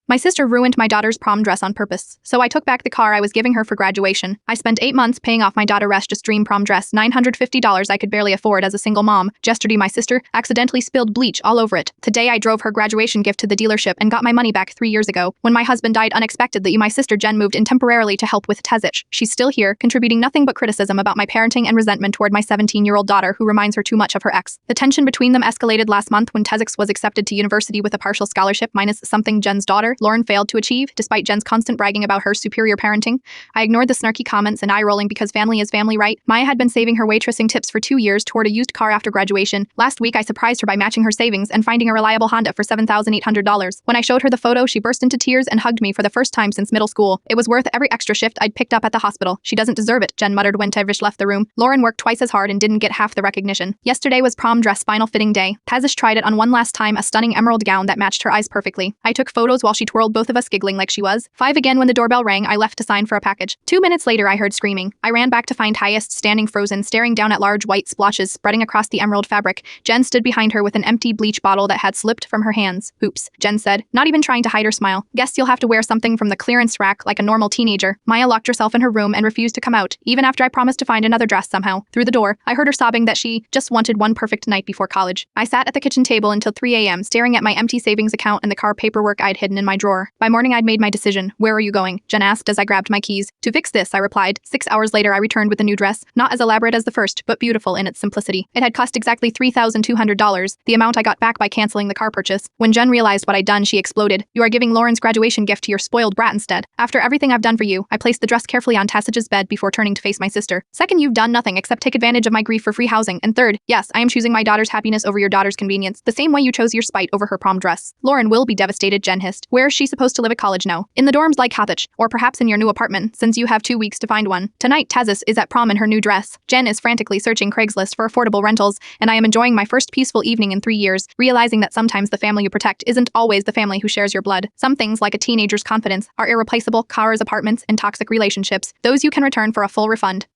My sister ruined my daughter's prom dress on purpose, so I took back the car I was giving her for graduation. I spent 8 months paying off my daughter's just dream prom dress, $950 I could barely afford as a single mom. Yesterday my sister accidentally spilled bleach all over it. Today I drove her graduation gift to the dealership and got my money back 3 years ago. When my husband died unexpectedly, my sister Jen moved in temporarily to help with Tezich. She's still here, contributing nothing but criticism about my parenting and resentment toward my 17-year-old daughter who reminds her too much of her ex. The tension between them escalated last month when Tezich was accepted to university with a partial scholarship minus something Jen's daughter, Lauren, failed to achieve, despite Jen's constant bragging about her superior parenting. I ignored the snarky comments and eye-rolling because family is family, right? Maya had been saving her waitressing tips for 2 years toward a used car after graduation. Last week I surprised her by matching her savings and finding a reliable Honda for $7,800. When I showed her the photo, she burst into tears and hugged me for the first time since middle school. It was worth every extra shift I'd picked up at the hospital. She doesn't deserve it, Jen muttered when Tevish left the room. Lauren worked twice as hard and didn't get half the recognition. Yesterday was prom dress final fitting day. Tazish tried it on one last time, a stunning emerald gown that matched her eyes perfectly. I took photos while she twirled, both of us giggling like she was 5 again. When the doorbell rang, I left to sign for a package. 2 minutes later I heard screaming. I ran back to find Highest standing frozen, staring down at large white splotches spreading across the emerald fabric. Jen stood behind her with an empty bleach bottle that had slipped from her hands. Oops, Jen said, not even trying to hide her smile. Guess you'll have to wear something from the clearance rack like a normal teenager. Maya locked herself in her room and refused to come out, even after I promised to find another dress somehow. Through the door, I heard her sobbing that she just wanted one perfect night before college. I sat at the kitchen table until 3 a.m. staring at my empty savings account and the car paperwork I'd hidden in my drawer. By morning I'd made my decision. Where are you going? Jen asked as I grabbed my keys. To fix this, I replied. 6 hours later I returned with a new dress, not as elaborate as the first, but beautiful in its simplicity. It had cost exactly $3,200, the amount I got back by canceling the car purchase. When Jen realized what I'd done, she exploded. You are giving Lauren's graduation gift to your spoiled brat instead. After everything I've done for you, I placed the dress carefully on Tassige's bed before turning to face my sister. Second, you've done nothing except take advantage of my grief for free housing. And third, yes, I am choosing my daughter's happiness over your daughter's convenience, the same way you chose your spite over her prom dress. Lauren will be devastated, Jen hissed. Where is she supposed to live at college now? In the dorms like Hathach, or perhaps in your new apartment, since you have 2 weeks to find one. Tonight, Tazis is at prom in her new dress. Jen is frantically searching Craigslist for affordable rentals, and I am enjoying my first peaceful evening in 3 years, realizing that sometimes the family you protect isn't always the family who shares your blood. Some things, like a teenager's confidence, are irreplaceable: cars, apartments, and toxic relationships. Those you can return for a full refund.